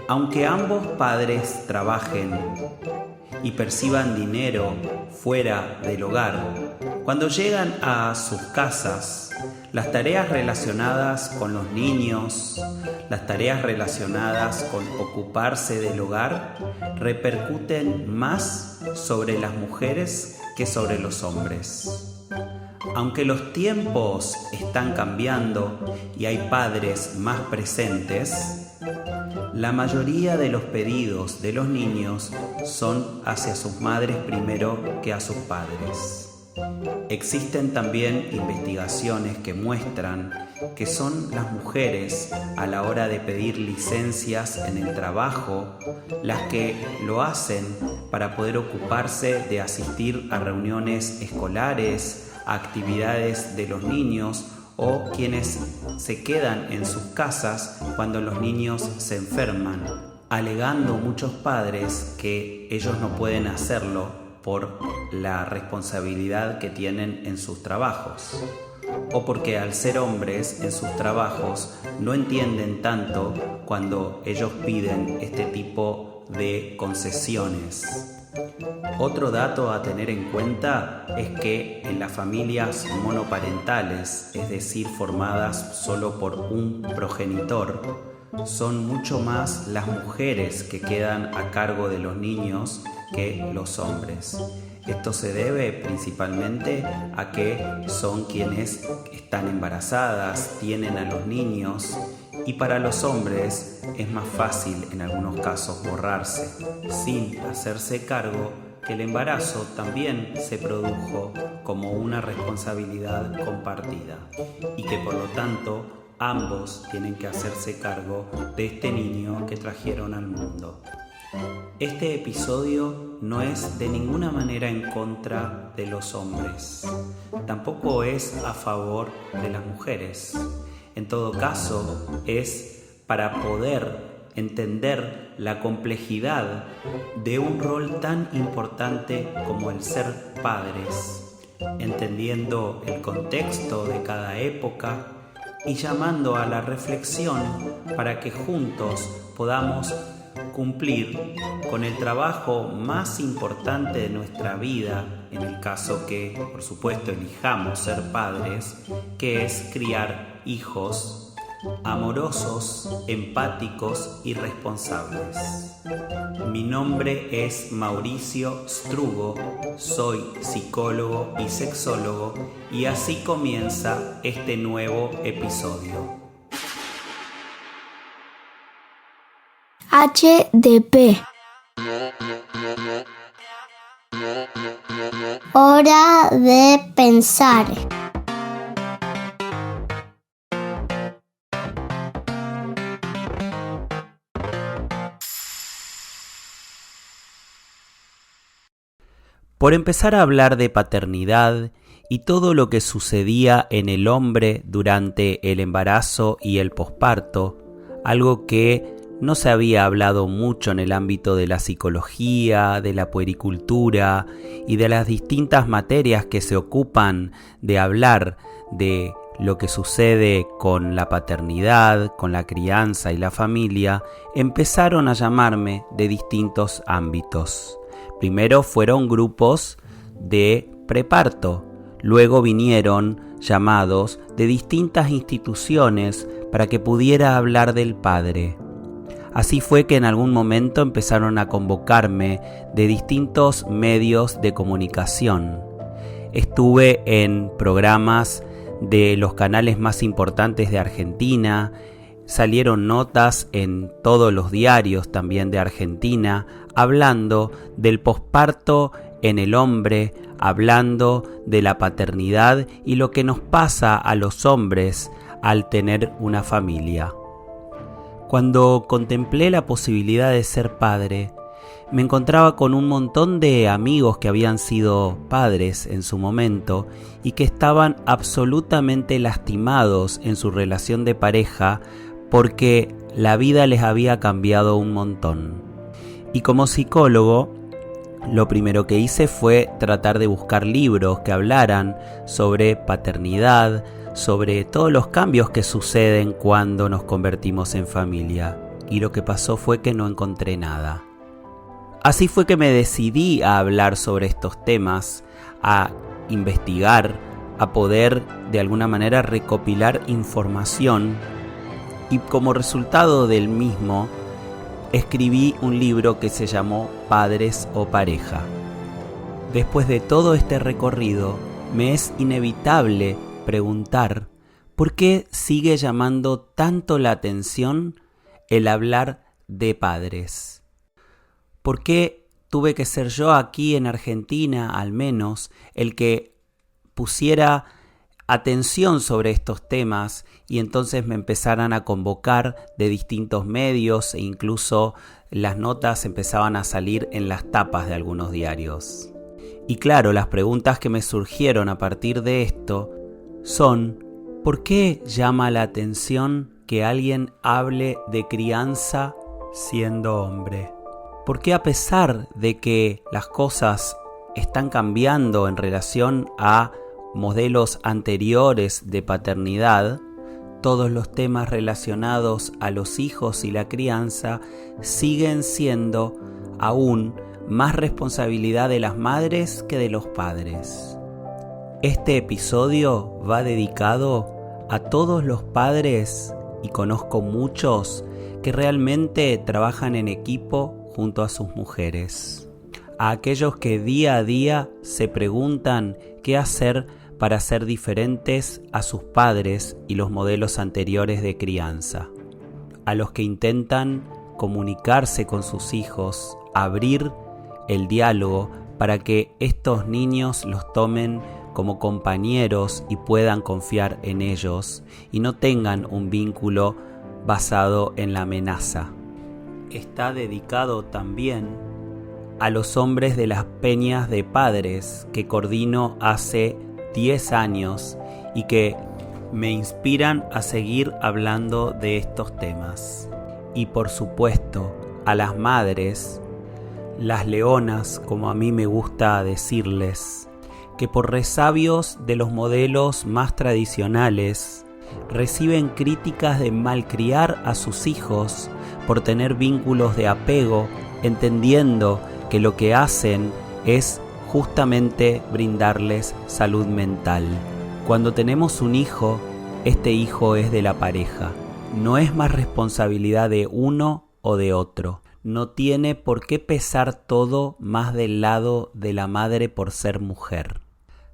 Aunque ambos padres trabajen y perciban dinero fuera del hogar, cuando llegan a sus casas, las tareas relacionadas con los niños, las tareas relacionadas con ocuparse del hogar, repercuten más sobre las mujeres que sobre los hombres. Aunque los tiempos están cambiando y hay padres más presentes, la mayoría de los pedidos de los niños son hacia sus madres primero que a sus padres. Existen también investigaciones que muestran que son las mujeres, a la hora de pedir licencias en el trabajo, las que lo hacen para poder ocuparse de asistir a reuniones escolares, a actividades de los niños, o quienes se quedan en sus casas cuando los niños se enferman, alegando muchos padres que ellos no pueden hacerlo por la responsabilidad que tienen en sus trabajos, o porque al ser hombres en sus trabajos no entienden tanto cuando ellos piden este tipo de concesiones. Otro dato a tener en cuenta es que en las familias monoparentales, es decir, formadas solo por un progenitor, son mucho más las mujeres que quedan a cargo de los niños que los hombres. Esto se debe principalmente a que son quienes están embarazadas, tienen a los niños, y para los hombres es más fácil en algunos casos borrarse, sin hacerse cargo que el embarazo también se produjo como una responsabilidad compartida y que por lo tanto ambos tienen que hacerse cargo de este niño que trajeron al mundo. Este episodio no es de ninguna manera en contra de los hombres, tampoco es a favor de las mujeres. En todo caso, es para poder entender la complejidad de un rol tan importante como el ser padres, entendiendo el contexto de cada época y llamando a la reflexión para que juntos podamos cumplir con el trabajo más importante de nuestra vida, en el caso que, por supuesto, elijamos ser padres, que es criar hijos amorosos, empáticos y responsables. Mi nombre es Mauricio Strugo, soy psicólogo y sexólogo y así comienza este nuevo episodio. HDP. Hora de pensar. Por empezar a hablar de paternidad y todo lo que sucedía en el hombre durante el embarazo y el posparto, algo que no se había hablado mucho en el ámbito de la psicología, de la puericultura y de las distintas materias que se ocupan de hablar de lo que sucede con la paternidad, con la crianza y la familia, empezaron a llamarme de distintos ámbitos. Primero fueron grupos de preparto, luego vinieron llamados de distintas instituciones para que pudiera hablar del padre. Así fue que en algún momento empezaron a convocarme de distintos medios de comunicación. Estuve en programas de los canales más importantes de Argentina, salieron notas en todos los diarios también de Argentina, hablando del posparto en el hombre, hablando de la paternidad y lo que nos pasa a los hombres al tener una familia. Cuando contemplé la posibilidad de ser padre, me encontraba con un montón de amigos que habían sido padres en su momento y que estaban absolutamente lastimados en su relación de pareja porque la vida les había cambiado un montón. Y como psicólogo, lo primero que hice fue tratar de buscar libros que hablaran sobre paternidad, sobre todos los cambios que suceden cuando nos convertimos en familia. Y lo que pasó fue que no encontré nada. Así fue que me decidí a hablar sobre estos temas, a investigar, a poder de alguna manera recopilar información y como resultado del mismo escribí un libro que se llamó Padres o Pareja. Después de todo este recorrido, me es inevitable preguntar ¿por qué sigue llamando tanto la atención el hablar de padres? ¿Por qué tuve que ser yo aquí en Argentina, al menos, el que pusiera atención sobre estos temas y entonces me empezaran a convocar de distintos medios e incluso las notas empezaban a salir en las tapas de algunos diarios? Y claro, las preguntas que me surgieron a partir de esto son ¿por qué llama la atención que alguien hable de crianza siendo hombre? ¿Por qué a pesar de que las cosas están cambiando en relación a modelos anteriores de paternidad, todos los temas relacionados a los hijos y la crianza siguen siendo aún más responsabilidad de las madres que de los padres? Este episodio va dedicado a todos los padres, y conozco muchos que realmente trabajan en equipo junto a sus mujeres, a aquellos que día a día se preguntan qué hacer para ser diferentes a sus padres y los modelos anteriores de crianza, a los que intentan comunicarse con sus hijos, abrir el diálogo para que estos niños los tomen como compañeros y puedan confiar en ellos y no tengan un vínculo basado en la amenaza. Está dedicado también a los hombres de las peñas de padres que coordino hace 10 años y que me inspiran a seguir hablando de estos temas. Y por supuesto a las madres, las leonas, como a mí me gusta decirles, que por resabios de los modelos más tradicionales reciben críticas de malcriar a sus hijos por tener vínculos de apego, entendiendo que lo que hacen es justamente brindarles salud mental. Cuando tenemos un hijo, este hijo es de la pareja. No es más responsabilidad de uno o de otro. No tiene por qué pesar todo más del lado de la madre por ser mujer.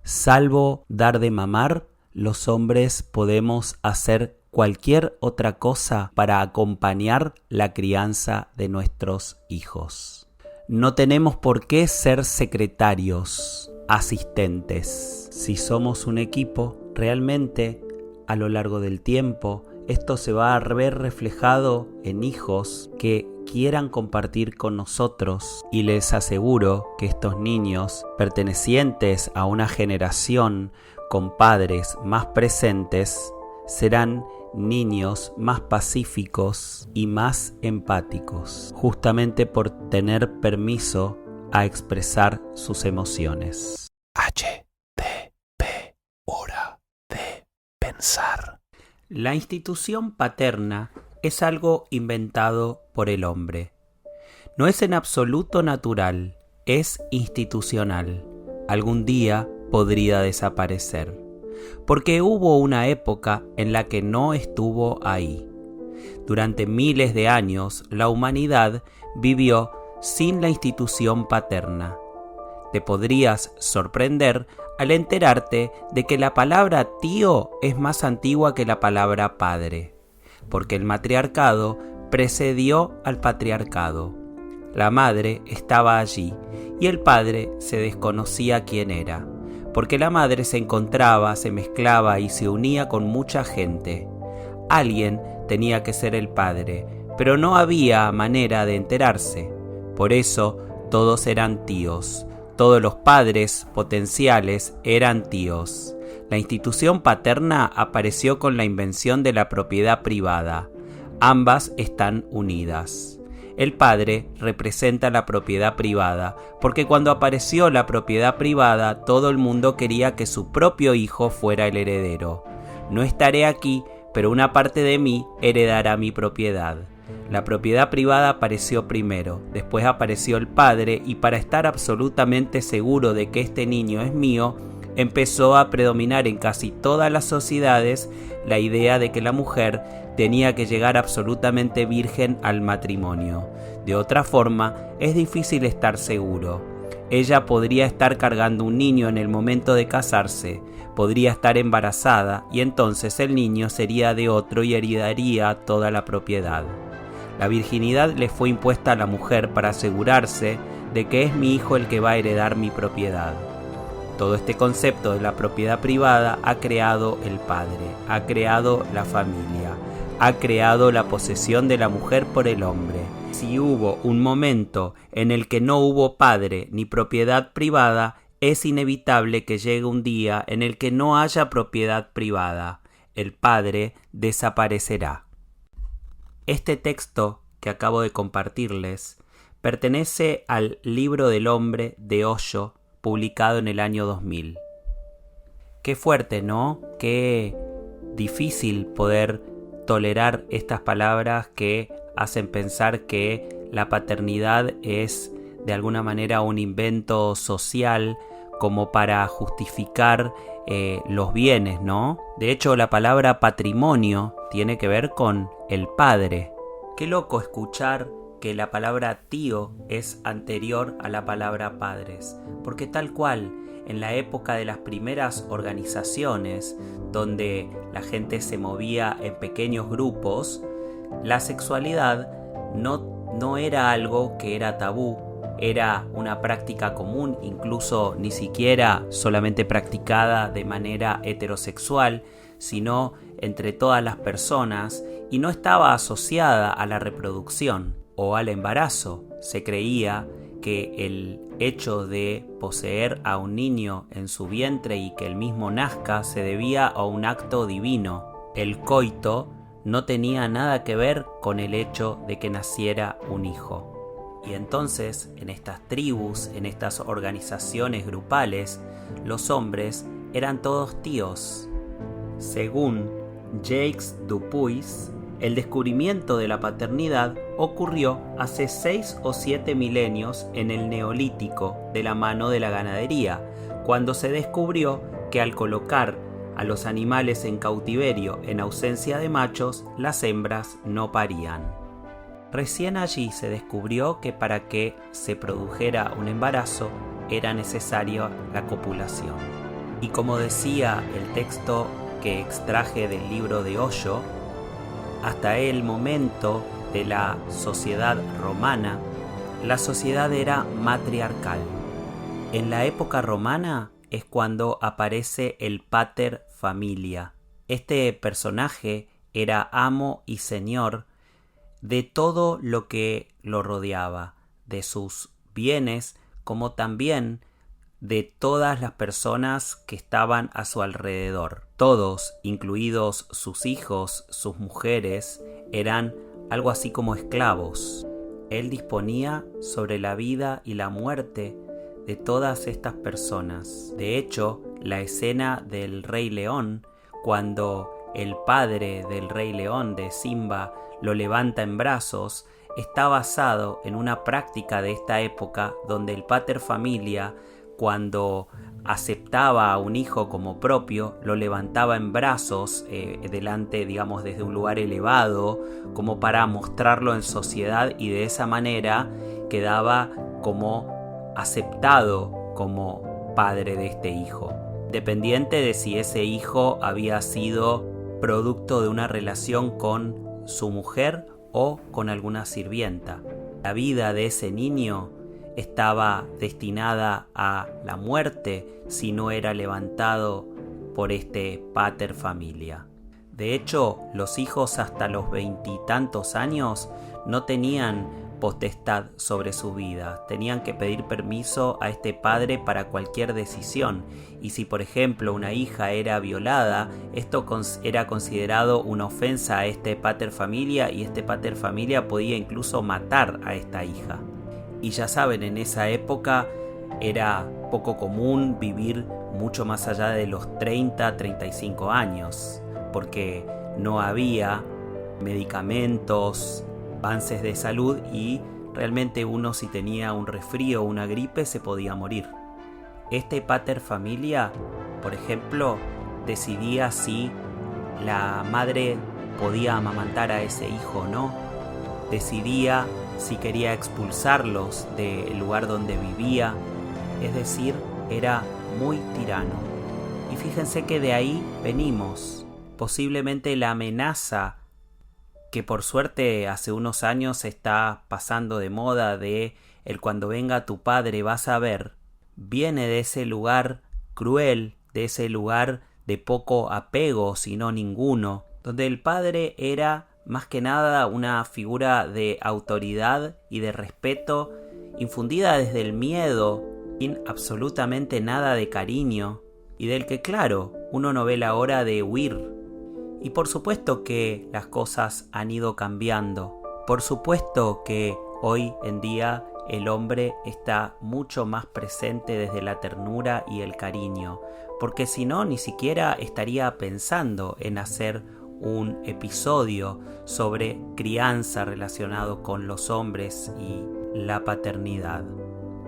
Salvo dar de mamar, los hombres podemos hacer cualquier otra cosa para acompañar la crianza de nuestros hijos. No tenemos por qué ser secretarios, asistentes. Si somos un equipo, realmente a lo largo del tiempo, esto se va a ver reflejado en hijos que quieran compartir con nosotros, y les aseguro que estos niños, pertenecientes a una generación con padres más presentes, serán niños más pacíficos y más empáticos, justamente por tener permiso a expresar sus emociones. HDP, hora de pensar. La institución paterna es algo inventado por el hombre. No es en absoluto natural, es institucional. Algún día podría desaparecer, porque hubo una época en la que no estuvo ahí. Durante miles de años, la humanidad vivió sin la institución paterna. Te podrías sorprender al enterarte de que la palabra tío es más antigua que la palabra padre, porque el matriarcado precedió al patriarcado. La madre estaba allí y el padre se desconocía quién era, porque la madre se encontraba, se mezclaba y se unía con mucha gente. Alguien tenía que ser el padre, pero no había manera de enterarse. Por eso todos eran tíos. Todos los padres potenciales eran tíos. La institución paterna apareció con la invención de la propiedad privada. Ambas están unidas. El padre representa la propiedad privada, porque cuando apareció la propiedad privada, todo el mundo quería que su propio hijo fuera el heredero. No estaré aquí, pero una parte de mí heredará mi propiedad. La propiedad privada apareció primero, después apareció el padre, y para estar absolutamente seguro de que este niño es mío, empezó a predominar en casi todas las sociedades la idea de que la mujer tenía que llegar absolutamente virgen al matrimonio. De otra forma, es difícil estar seguro. Ella podría estar cargando un niño en el momento de casarse, podría estar embarazada y entonces el niño sería de otro y heredaría toda la propiedad. La virginidad le fue impuesta a la mujer para asegurarse de que es mi hijo el que va a heredar mi propiedad. Todo este concepto de la propiedad privada ha creado el padre, ha creado la familia, ha creado la posesión de la mujer por el hombre. Si hubo un momento en el que no hubo padre ni propiedad privada, es inevitable que llegue un día en el que no haya propiedad privada. El padre desaparecerá. Este texto que acabo de compartirles pertenece al Libro del Hombre de Osho, publicado en el año 2000. Qué fuerte, ¿no? Qué difícil poder tolerar estas palabras que hacen pensar que la paternidad es de alguna manera un invento social como para justificar los bienes, ¿no? De hecho, la palabra patrimonio tiene que ver con el padre. Qué loco escuchar que la palabra tío es anterior a la palabra padres, porque tal cual, en la época de las primeras organizaciones, donde la gente se movía en pequeños grupos, la sexualidad no era algo que era tabú, era una práctica común, incluso ni siquiera solamente practicada de manera heterosexual, sino entre todas las personas, y no estaba asociada a la reproducción o al embarazo. Se creía que el hecho de poseer a un niño en su vientre y que el mismo nazca se debía a un acto divino. El coito no tenía nada que ver con el hecho de que naciera un hijo. Y entonces, en estas tribus, en estas organizaciones grupales, los hombres eran todos tíos. Según Jacques Dupuis, el descubrimiento de la paternidad ocurrió hace 6 o 7 milenios en el Neolítico, de la mano de la ganadería, cuando se descubrió que al colocar a los animales en cautiverio en ausencia de machos, las hembras no parían. Recién allí se descubrió que para que se produjera un embarazo era necesaria la copulación. Y como decía el texto que extraje del libro de Osho, hasta el momento de la sociedad romana, la sociedad era matriarcal. En la época romana es cuando aparece el pater familia. Este personaje era amo y señor de todo lo que lo rodeaba, de sus bienes, como también de todas las personas que estaban a su alrededor. Todos, incluidos sus hijos, sus mujeres, eran algo así como esclavos. Él disponía sobre la vida y la muerte de todas estas personas. De hecho, la escena del Rey León, cuando el padre del Rey León, de Simba, lo levanta en brazos, está basado en una práctica de esta época donde el pater familia, cuando aceptaba a un hijo como propio, lo levantaba en brazos delante, digamos, desde un lugar elevado, como para mostrarlo en sociedad, y de esa manera quedaba como aceptado como padre de este hijo, dependiente de si ese hijo había sido producto de una relación con su mujer o con alguna sirvienta. La vida de ese niño estaba destinada a la muerte si no era levantado por este pater familia. De hecho, los hijos hasta los 20 y tantos años no tenían potestad sobre su vida. Tenían que pedir permiso a este padre para cualquier decisión. Y si, por ejemplo, una hija era violada, esto era considerado una ofensa a este pater familia, y este pater familia podía incluso matar a esta hija. Y ya saben, en esa época era poco común vivir mucho más allá de los 30, 35 años, porque no había medicamentos, avances de salud, y realmente uno, si tenía un resfrío o una gripe, se podía morir. Este pater familia, por ejemplo, decidía si la madre podía amamantar a ese hijo o no, decidía si quería expulsarlos del lugar donde vivía, es decir, era muy tirano. Y fíjense que de ahí venimos. Posiblemente la amenaza, que por suerte hace unos años está pasando de moda, de el cuando venga tu padre vas a ver, viene de ese lugar cruel, de ese lugar de poco apego, si no ninguno, donde el padre era más que nada una figura de autoridad y de respeto infundida desde el miedo, sin absolutamente nada de cariño, y del que, claro, uno no ve la hora de huir. Y por supuesto que las cosas han ido cambiando. Por supuesto que hoy en día el hombre está mucho más presente desde la ternura y el cariño, porque si no, ni siquiera estaría pensando en hacer un episodio sobre crianza relacionado con los hombres y la paternidad.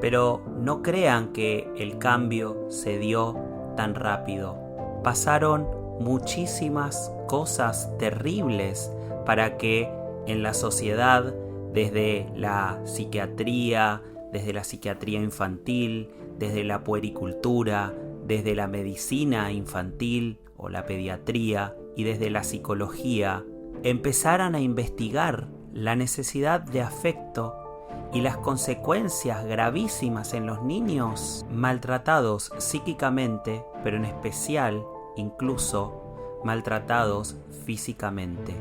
Pero no crean que el cambio se dio tan rápido. Pasaron muchísimas cosas terribles para que en la sociedad, desde la psiquiatría infantil, desde la puericultura, desde la medicina infantil o la pediatría y desde la psicología, empezaran a investigar la necesidad de afecto y las consecuencias gravísimas en los niños maltratados psíquicamente, pero en especial incluso maltratados físicamente,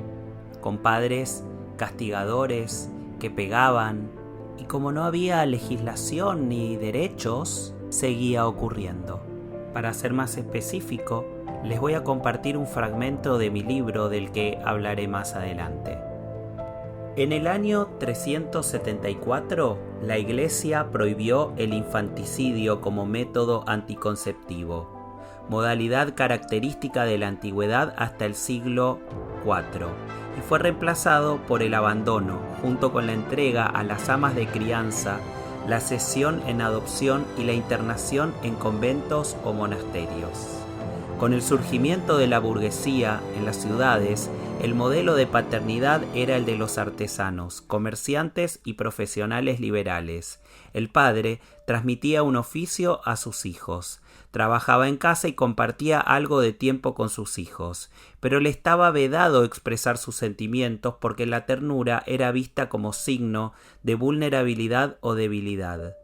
con padres castigadores que pegaban, y como no había legislación ni derechos, seguía ocurriendo. Para ser más específico, les voy a compartir un fragmento de mi libro del que hablaré más adelante. En el año 374, la Iglesia prohibió el infanticidio como método anticonceptivo, modalidad característica de la antigüedad hasta el siglo IV, y fue reemplazado por el abandono, junto con la entrega a las amas de crianza, la cesión en adopción y la internación en conventos o monasterios. Con el surgimiento de la burguesía en las ciudades, el modelo de paternidad era el de los artesanos, comerciantes y profesionales liberales. El padre transmitía un oficio a sus hijos, trabajaba en casa y compartía algo de tiempo con sus hijos, pero le estaba vedado expresar sus sentimientos porque la ternura era vista como signo de vulnerabilidad o debilidad.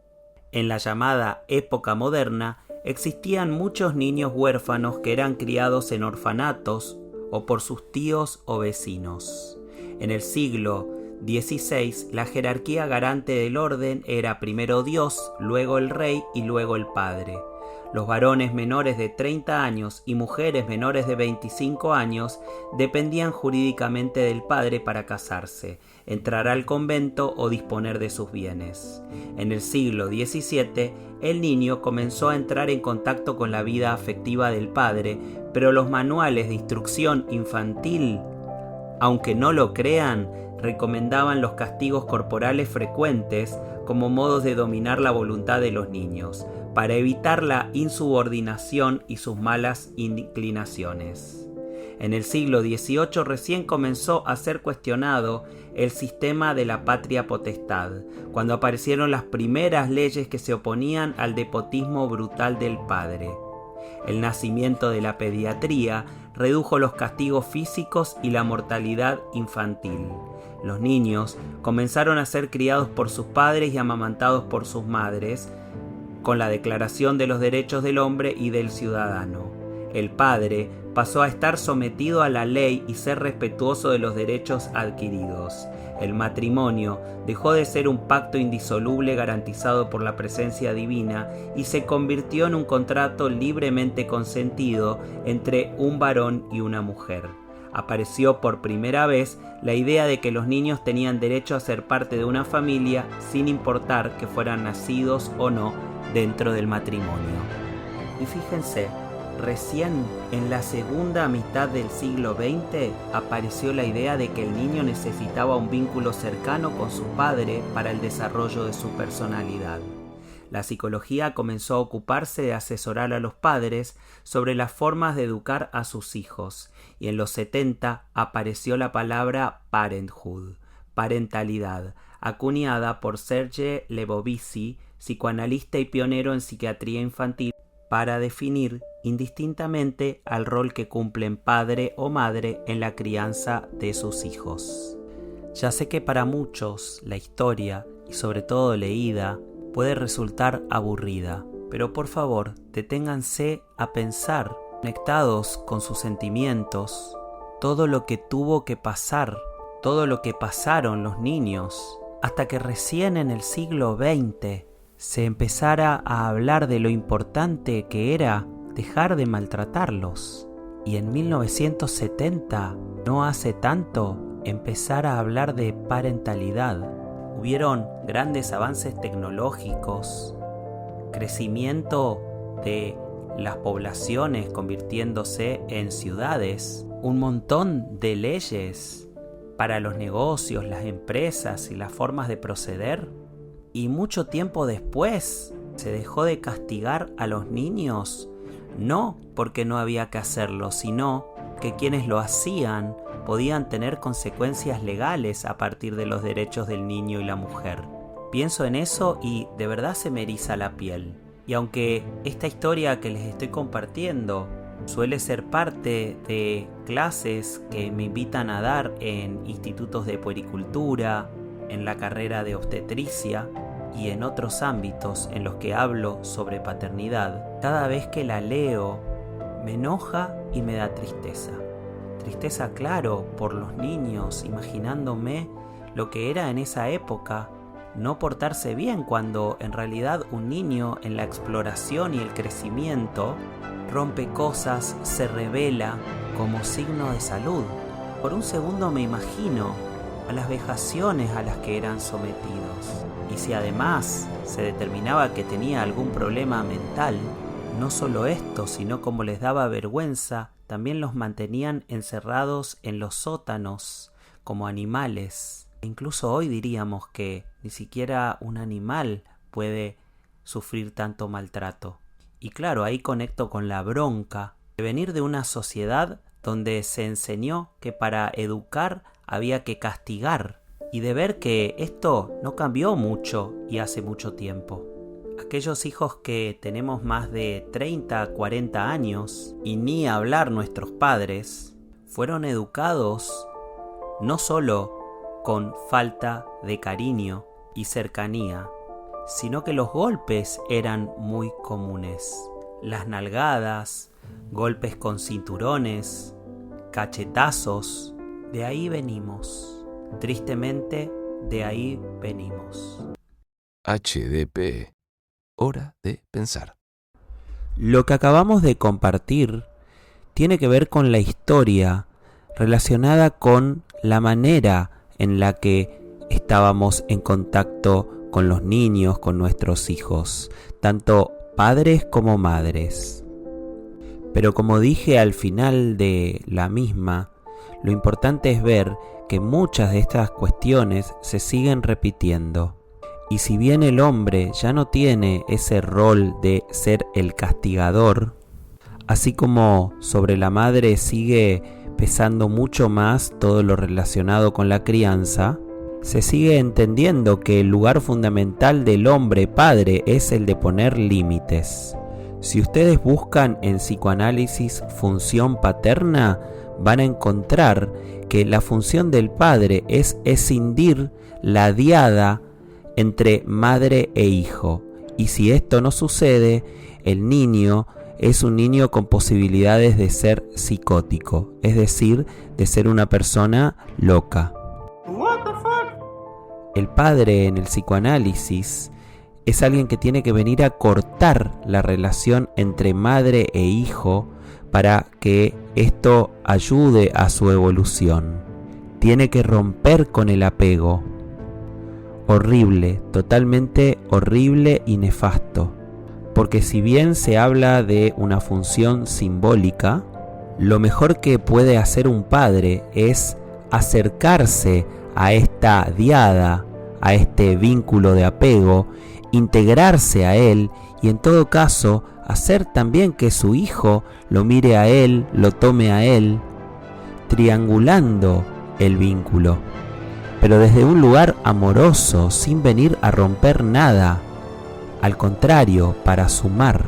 En la llamada época moderna, existían muchos niños huérfanos que eran criados en orfanatos o por sus tíos o vecinos. En el siglo XVI, la jerarquía garante del orden era primero Dios, luego el rey y luego el padre. Los varones menores de 30 años y mujeres menores de 25 años dependían jurídicamente del padre para casarse, entrar al convento o disponer de sus bienes. En el siglo XVII, el niño comenzó a entrar en contacto con la vida afectiva del padre, pero los manuales de instrucción infantil, aunque no lo crean, recomendaban los castigos corporales frecuentes como modos de dominar la voluntad de los niños, para evitar la insubordinación y sus malas inclinaciones. En el siglo XVIII recién comenzó a ser cuestionado el sistema de la patria potestad, cuando aparecieron las primeras leyes que se oponían al despotismo brutal del padre. El nacimiento de la pediatría redujo los castigos físicos y la mortalidad infantil. Los niños comenzaron a ser criados por sus padres y amamantados por sus madres, con la Declaración de los Derechos del Hombre y del Ciudadano. el padre, pasó a estar sometido a la ley y ser respetuoso de los derechos adquiridos. El matrimonio dejó de ser un pacto indisoluble garantizado por la presencia divina y se convirtió en un contrato libremente consentido entre un varón y una mujer. Apareció por primera vez la idea de que los niños tenían derecho a ser parte de una familia sin importar que fueran nacidos o no dentro del matrimonio. Y fíjense, recién en la segunda mitad del siglo XX apareció la idea de que el niño necesitaba un vínculo cercano con su padre para el desarrollo de su personalidad. La psicología comenzó a ocuparse de asesorar a los padres sobre las formas de educar a sus hijos, y en los 70 apareció la palabra parenthood, parentalidad, acuñada por Serge Lebovici, psicoanalista y pionero en psiquiatría infantil, para definir indistintamente al rol que cumplen padre o madre en la crianza de sus hijos. Ya sé que para muchos la historia, y sobre todo leída, puede resultar aburrida, pero por favor, deténganse a pensar, conectados con sus sentimientos, todo lo que tuvo que pasar, todo lo que pasaron los niños, hasta que recién en el siglo XX se empezara a hablar de lo importante que era dejar de maltratarlos. Y en 1970, no hace tanto, empezar a hablar de parentalidad. Hubieron grandes avances tecnológicos, crecimiento de las poblaciones convirtiéndose en ciudades, un montón de leyes para los negocios, las empresas y las formas de proceder. Y mucho tiempo después se dejó de castigar a los niños, no porque no había que hacerlo, sino que quienes lo hacían podían tener consecuencias legales a partir de los derechos del niño y la mujer. Pienso en eso y de verdad se me eriza la piel. Y aunque esta historia que les estoy compartiendo suele ser parte de clases que me invitan a dar en institutos de puericultura, en la carrera de obstetricia y en otros ámbitos en los que hablo sobre paternidad, cada vez que la leo me enoja y me da tristeza. Tristeza, claro, por los niños, imaginándome lo que era en esa época no portarse bien, cuando en realidad un niño en la exploración y el crecimiento rompe cosas, se revela como signo de salud. Por un segundo me imagino a las vejaciones a las que eran sometidos. Y si además se determinaba que tenía algún problema mental, no solo esto, sino como les daba vergüenza, también los mantenían encerrados en los sótanos como animales. Incluso hoy diríamos que ni siquiera un animal puede sufrir tanto maltrato. Y claro, ahí conecto con la bronca de venir de una sociedad donde se enseñó que para educar había que castigar, y de ver que esto no cambió mucho y hace mucho tiempo. Aquellos hijos que tenemos más de 30, 40 años, y ni hablar nuestros padres, fueron educados no solo con falta de cariño y cercanía, sino que los golpes eran muy comunes. Las nalgadas, golpes con cinturones, cachetazos, de ahí venimos. Tristemente, de ahí venimos. HDP, hora de pensar. Lo que acabamos de compartir tiene que ver con la historia relacionada con la manera en la que estábamos en contacto con los niños, con nuestros hijos, tanto padres como madres. Pero como dije al final de la misma, lo importante es ver que muchas de estas cuestiones se siguen repitiendo. Y si bien el hombre ya no tiene ese rol de ser el castigador, así como sobre la madre sigue pesando mucho más todo lo relacionado con la crianza, se sigue entendiendo que el lugar fundamental del hombre padre es el de poner límites. Si ustedes buscan en psicoanálisis función paterna, van a encontrar que la función del padre es escindir la diada entre madre e hijo. Y si esto no sucede, el niño es un niño con posibilidades de ser psicótico, es decir, de ser una persona loca. El padre en el psicoanálisis es alguien que tiene que venir a cortar la relación entre madre e hijo para que esto ayude a su evolución. Tiene que romper con el apego. Horrible, totalmente horrible y nefasto. Porque si bien se habla de una función simbólica, lo mejor que puede hacer un padre es acercarse a esta diada, a este vínculo de apego, integrarse a él y en todo caso hacer también que su hijo lo mire a él, lo tome a él, triangulando el vínculo, pero desde un lugar amoroso, sin venir a romper nada, al contrario, para sumar.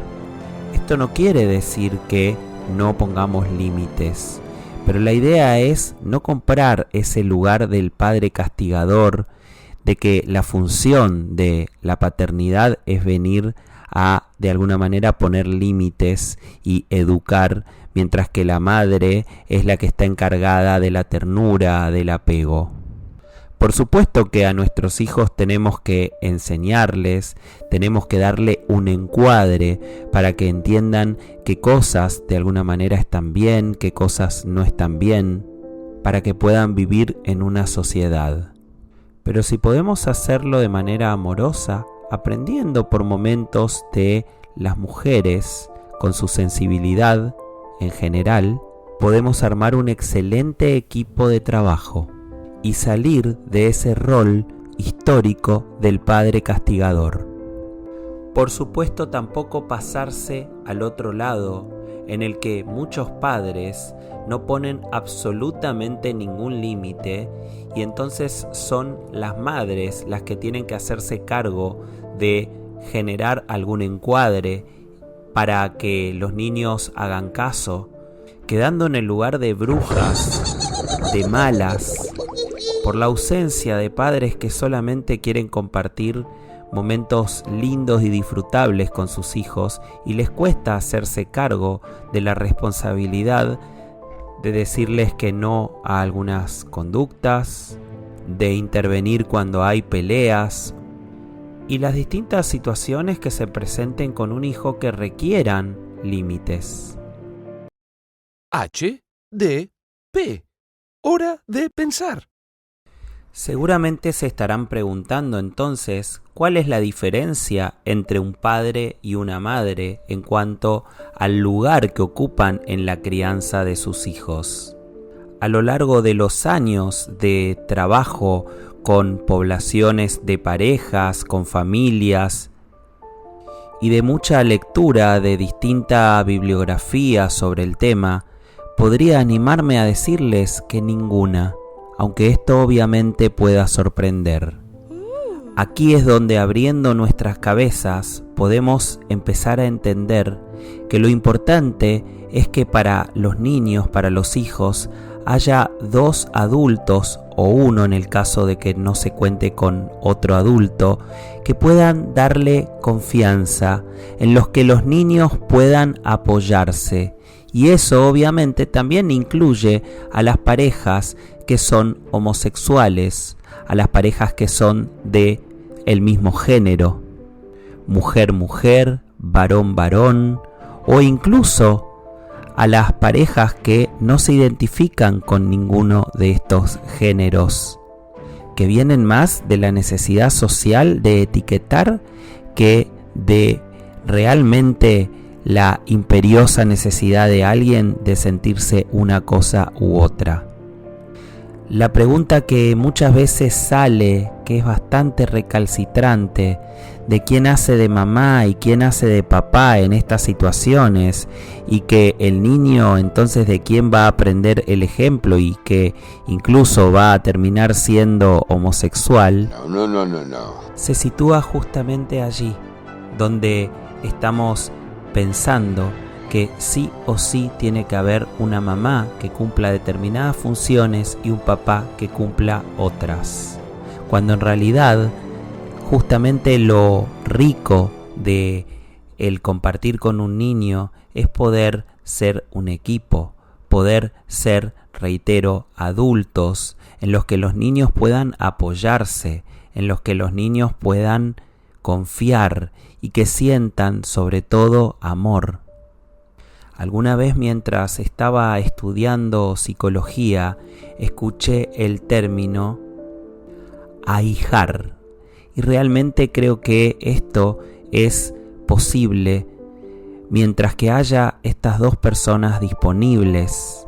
Esto no quiere decir que no pongamos límites, pero la idea es no comprar ese lugar del padre castigador, de que la función de la paternidad es venir a, de alguna manera, poner límites y educar, mientras que la madre es la que está encargada de la ternura, del apego. Por supuesto que a nuestros hijos tenemos que enseñarles, tenemos que darle un encuadre para que entiendan qué cosas de alguna manera están bien, qué cosas no están bien, para que puedan vivir en una sociedad. Pero si podemos hacerlo de manera amorosa, aprendiendo por momentos de las mujeres con su sensibilidad en general, podemos armar un excelente equipo de trabajo y salir de ese rol histórico del padre castigador. Por supuesto, tampoco pasarse al otro lado, en el que muchos padres no ponen absolutamente ningún límite y entonces son las madres las que tienen que hacerse cargo de generar algún encuadre para que los niños hagan caso, quedando en el lugar de brujas, de malas, por la ausencia de padres que solamente quieren compartir momentos lindos y disfrutables con sus hijos y les cuesta hacerse cargo de la responsabilidad de decirles que no a algunas conductas, de intervenir cuando hay peleas y las distintas situaciones que se presenten con un hijo que requieran límites. H, D, P. Hora de pensar. Seguramente se estarán preguntando entonces cuál es la diferencia entre un padre y una madre en cuanto al lugar que ocupan en la crianza de sus hijos. A lo largo de los años de trabajo con poblaciones de parejas, con familias y de mucha lectura de distinta bibliografía sobre el tema, podría animarme a decirles que ninguna, aunque esto obviamente pueda sorprender. Aquí es donde, abriendo nuestras cabezas, podemos empezar a entender que lo importante es que para los niños, para los hijos, haya dos adultos o uno en el caso de que no se cuente con otro adulto, que puedan darle confianza, en los que los niños puedan apoyarse. Y eso obviamente también incluye a las parejas que son homosexuales, a las parejas que son de el mismo género, mujer-mujer, varón-varón, o incluso a las parejas que no se identifican con ninguno de estos géneros, que vienen más de la necesidad social de etiquetar que de realmente la imperiosa necesidad de alguien de sentirse una cosa u otra. La pregunta que muchas veces sale, que es bastante recalcitrante, de quién hace de mamá y quién hace de papá en estas situaciones, y que el niño entonces de quién va a aprender el ejemplo y que incluso va a terminar siendo homosexual, se sitúa justamente allí, donde estamos pensando que sí o sí tiene que haber una mamá que cumpla determinadas funciones y un papá que cumpla otras, cuando en realidad justamente lo rico de el compartir con un niño es poder ser un equipo, poder ser, reitero, adultos en los que los niños puedan apoyarse, en los que los niños puedan confiar y que sientan sobre todo amor. Alguna vez mientras estaba estudiando psicología, escuché el término ahijar y realmente creo que esto es posible mientras que haya estas dos personas disponibles.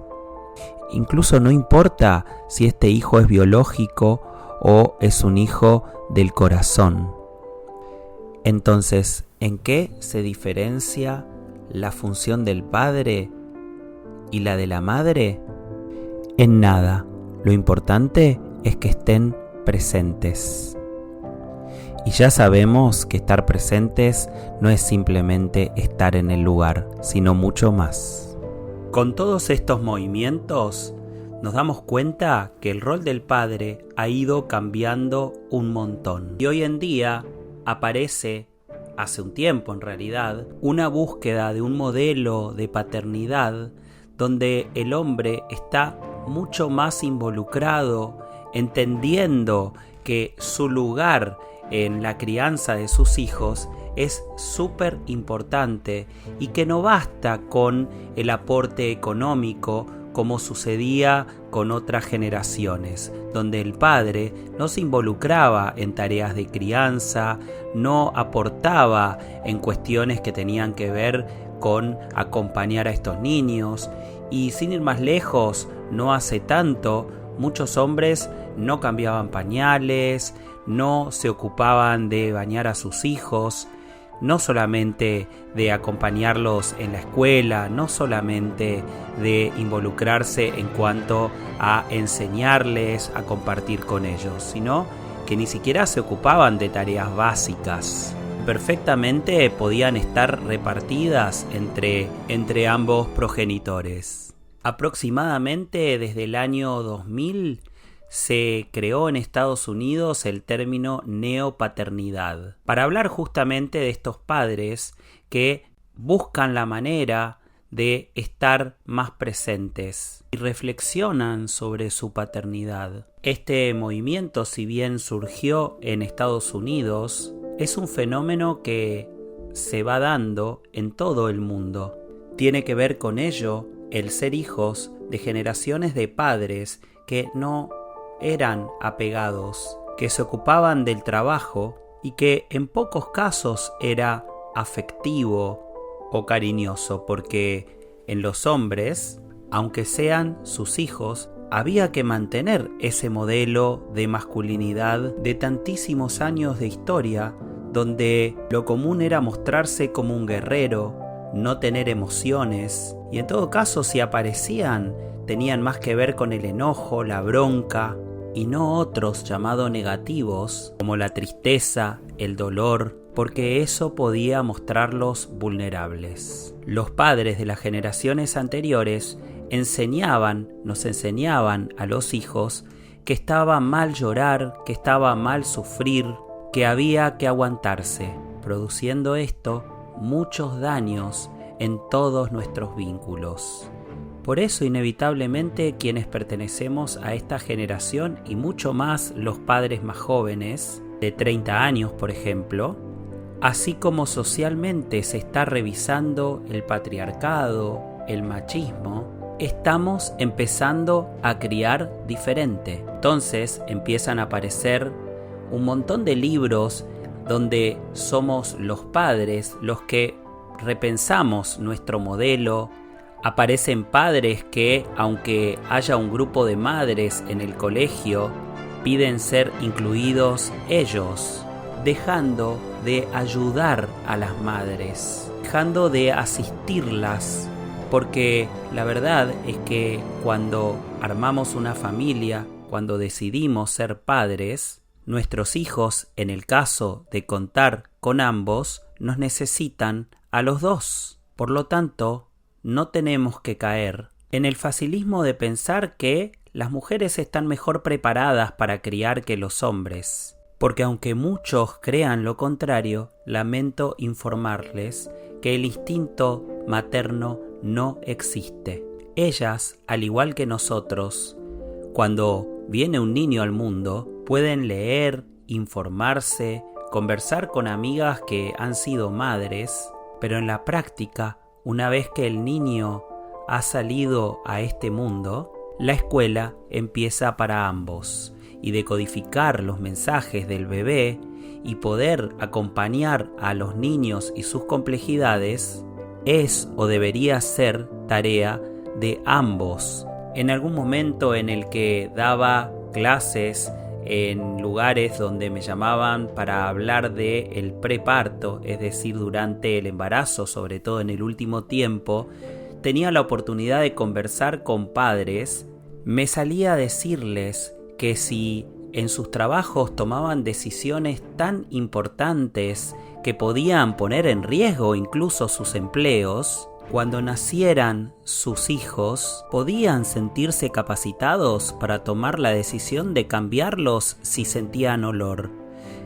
Incluso no importa si este hijo es biológico o es un hijo del corazón. Entonces, ¿en qué se diferencia la función del padre y la de la madre? En nada. Lo importante es que estén presentes. Y ya sabemos que estar presentes no es simplemente estar en el lugar, sino mucho más. Con todos estos movimientos, nos damos cuenta que el rol del padre ha ido cambiando un montón. Y hoy en día aparece, hace un tiempo en realidad, una búsqueda de un modelo de paternidad donde el hombre está mucho más involucrado, entendiendo que su lugar en la crianza de sus hijos es súper importante y que no basta con el aporte económico como sucedía con otras generaciones, donde el padre no se involucraba en tareas de crianza, no aportaba en cuestiones que tenían que ver con acompañar a estos niños. Y sin ir más lejos, no hace tanto, muchos hombres no cambiaban pañales, no se ocupaban de bañar a sus hijos, no solamente de acompañarlos en la escuela, no solamente de involucrarse en cuanto a enseñarles, a compartir con ellos, sino que ni siquiera se ocupaban de tareas básicas. Perfectamente podían estar repartidas entre ambos progenitores. Aproximadamente desde el año 2000 se creó en Estados Unidos el término neopaternidad, para hablar justamente de estos padres que buscan la manera de estar más presentes y reflexionan sobre su paternidad. Este movimiento, si bien surgió en Estados Unidos, es un fenómeno que se va dando en todo el mundo. Tiene que ver con ello el ser hijos de generaciones de padres que no eran apegados, que se ocupaban del trabajo y que en pocos casos era afectivo o cariñoso, porque en los hombres, aunque sean sus hijos, había que mantener ese modelo de masculinidad de tantísimos años de historia, donde lo común era mostrarse como un guerrero, no tener emociones, y en todo caso si aparecían, tenían más que ver con el enojo, la bronca, y no otros llamados negativos, como la tristeza, el dolor, porque eso podía mostrarlos vulnerables. Los padres de las generaciones anteriores nos enseñaban a los hijos que estaba mal llorar, que estaba mal sufrir, que había que aguantarse, produciendo esto muchos daños en todos nuestros vínculos. Por eso, inevitablemente, quienes pertenecemos a esta generación y mucho más los padres más jóvenes, de 30 años por ejemplo, así como socialmente se está revisando el patriarcado, el machismo, estamos empezando a criar diferente. Entonces empiezan a aparecer un montón de libros donde somos los padres los que repensamos nuestro modelo. Aparecen padres que, aunque haya un grupo de madres en el colegio, piden ser incluidos ellos, dejando de ayudar a las madres, dejando de asistirlas, porque la verdad es que cuando armamos una familia, cuando decidimos ser padres, nuestros hijos, en el caso de contar con ambos, nos necesitan a los dos. Por lo tanto, no tenemos que caer en el facilismo de pensar que las mujeres están mejor preparadas para criar que los hombres, porque aunque muchos crean lo contrario, lamento informarles que el instinto materno no existe. Ellas, al igual que nosotros, cuando viene un niño al mundo, pueden leer, informarse, conversar con amigas que han sido madres, pero en la práctica, una vez que el niño ha salido a este mundo, la escuela empieza para ambos, y decodificar los mensajes del bebé y poder acompañar a los niños y sus complejidades es o debería ser tarea de ambos. En algún momento en el que daba clases en lugares donde me llamaban para hablar de el preparto, es decir, durante el embarazo, sobre todo en el último tiempo, tenía la oportunidad de conversar con padres. Me salía a decirles que si en sus trabajos tomaban decisiones tan importantes que podían poner en riesgo incluso sus empleos, cuando nacieran sus hijos, podían sentirse capacitados para tomar la decisión de cambiarlos si sentían olor.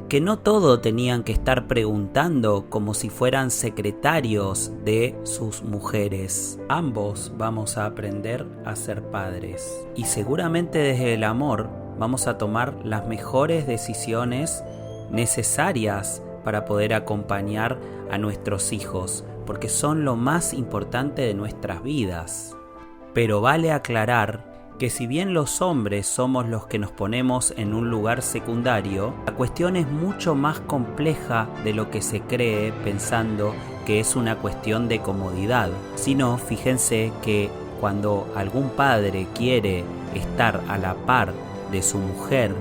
Que no todo tenían que estar preguntando como si fueran secretarios de sus mujeres. Ambos vamos a aprender a ser padres. Y seguramente desde el amor vamos a tomar las mejores decisiones necesarias para poder acompañar a nuestros hijos, porque son lo más importante de nuestras vidas. Pero vale aclarar que si bien los hombres somos los que nos ponemos en un lugar secundario, la cuestión es mucho más compleja de lo que se cree pensando que es una cuestión de comodidad. Si no, fíjense que cuando algún padre quiere estar a la par de su mujer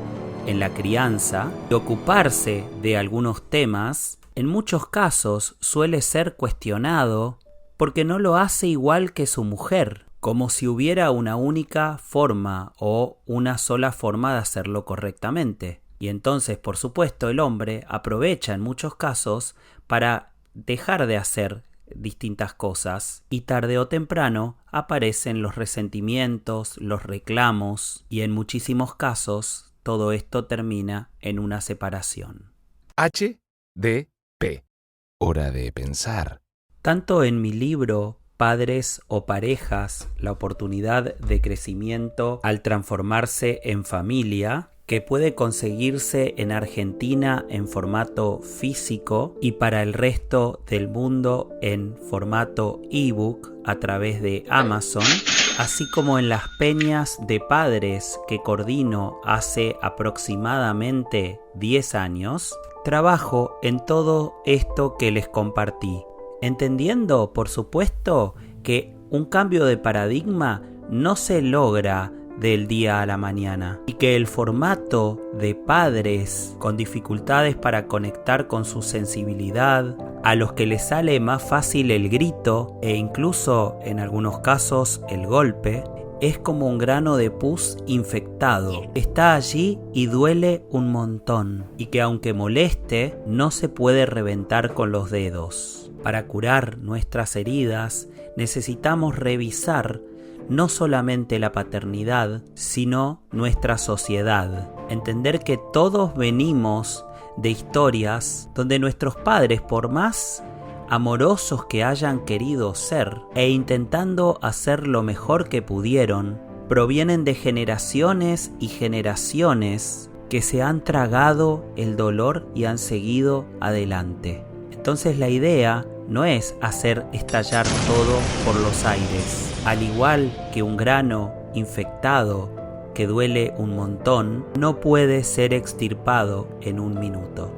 en la crianza y ocuparse de algunos temas, en muchos casos suele ser cuestionado porque no lo hace igual que su mujer, como si hubiera una única forma o una sola forma de hacerlo correctamente. Y entonces, por supuesto, el hombre aprovecha en muchos casos para dejar de hacer distintas cosas y tarde o temprano aparecen los resentimientos, los reclamos y en muchísimos casos todo esto termina en una separación. HDP. Hora de pensar. Tanto en mi libro Padres o Parejas, la oportunidad de crecimiento al transformarse en familia, que puede conseguirse en Argentina en formato físico y para el resto del mundo en formato ebook a través de Amazon, así como en las peñas de padres que coordino hace aproximadamente 10 años, trabajo en todo esto que les compartí, entendiendo, por supuesto, que un cambio de paradigma no se logra del día a la mañana y que el formato de padres con dificultades para conectar con su sensibilidad, a los que les sale más fácil el grito e incluso en algunos casos el golpe, es como un grano de pus infectado. Está allí y duele un montón y que aunque moleste no se puede reventar con los dedos. Para curar nuestras heridas necesitamos revisar no solamente la paternidad, sino nuestra sociedad. Entender que todos venimos de historias donde nuestros padres, por más amorosos que hayan querido ser e intentando hacer lo mejor que pudieron, provienen de generaciones y generaciones que se han tragado el dolor y han seguido adelante. Entonces la idea no es hacer estallar todo por los aires. Al igual que un grano infectado que duele un montón, no puede ser extirpado en un minuto.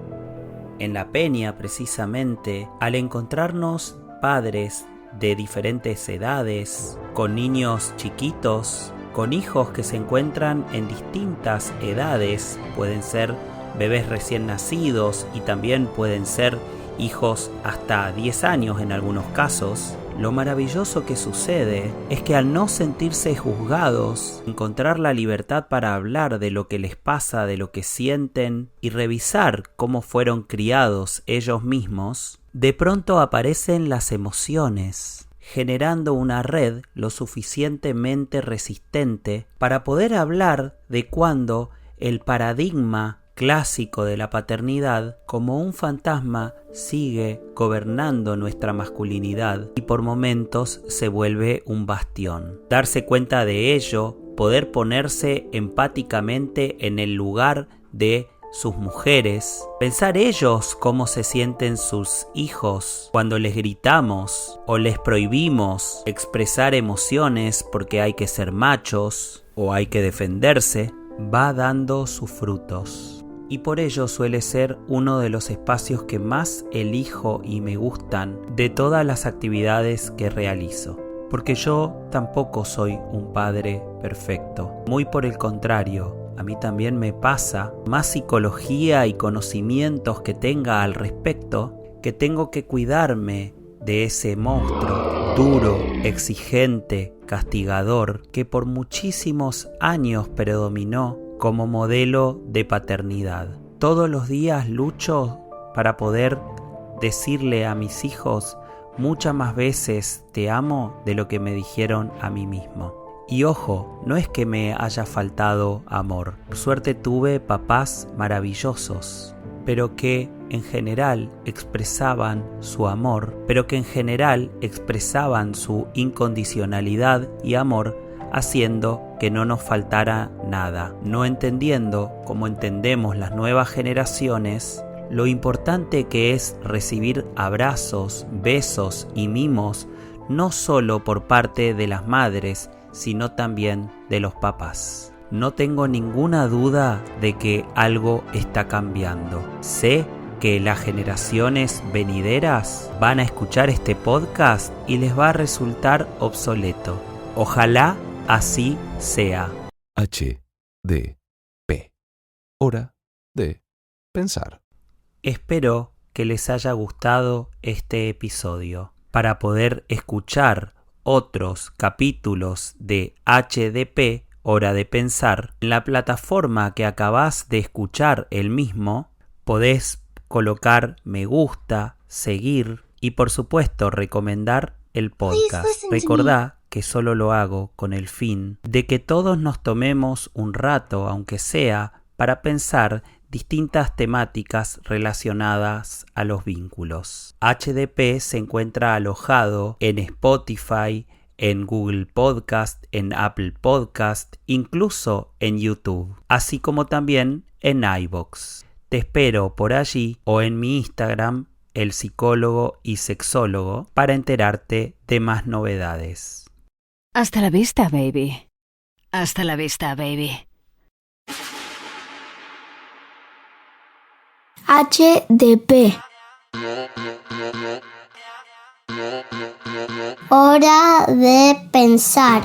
En la peña, precisamente, al encontrarnos padres de diferentes edades, con niños chiquitos, con hijos que se encuentran en distintas edades, pueden ser bebés recién nacidos y también pueden ser hijos hasta 10 años en algunos casos, lo maravilloso que sucede es que al no sentirse juzgados, encontrar la libertad para hablar de lo que les pasa, de lo que sienten y revisar cómo fueron criados ellos mismos, de pronto aparecen las emociones, generando una red lo suficientemente resistente para poder hablar de cuando el paradigma clásico de la paternidad, como un fantasma sigue gobernando nuestra masculinidad y por momentos se vuelve un bastión. Darse cuenta de ello, poder ponerse empáticamente en el lugar de sus mujeres, pensar ellos cómo se sienten sus hijos cuando les gritamos o les prohibimos expresar emociones porque hay que ser machos o hay que defenderse, va dando sus frutos. Y por ello suele ser uno de los espacios que más elijo y me gustan de todas las actividades que realizo. Porque yo tampoco soy un padre perfecto, muy por el contrario. A mí también me pasa, más psicología y conocimientos que tenga al respecto, que tengo que cuidarme de ese monstruo duro, exigente, castigador, que por muchísimos años predominó como modelo de paternidad. Todos los días lucho para poder decirle a mis hijos muchas más veces te amo de lo que me dijeron a mí mismo. Y ojo, no es que me haya faltado amor. Por suerte tuve papás maravillosos, pero que en general expresaban su amor, pero que en general expresaban su incondicionalidad y amor, haciendo que no nos faltara nada, no entendiendo, como entendemos las nuevas generaciones, lo importante que es recibir abrazos, besos y mimos, no solo por parte de las madres, sino también de los papás. No tengo ninguna duda de que algo está cambiando. Sé que las generaciones venideras van a escuchar este podcast y les va a resultar obsoleto. Ojalá así sea. HDP. Hora de pensar. Espero que les haya gustado este episodio. Para poder escuchar otros capítulos de HDP, Hora de Pensar, en la plataforma que acabas de escuchar el mismo, podés colocar me gusta, seguir y por supuesto recomendar el podcast. Recordá que solo lo hago con el fin de que todos nos tomemos un rato, aunque sea, para pensar distintas temáticas relacionadas a los vínculos. HDP se encuentra alojado en Spotify, en Google Podcast, en Apple Podcast, incluso en YouTube, así como también en iVoox. Te espero por allí o en mi Instagram, el psicólogo y sexólogo, para enterarte de más novedades. Hasta la vista, baby. Hasta la vista, baby. HDP. Hora de pensar.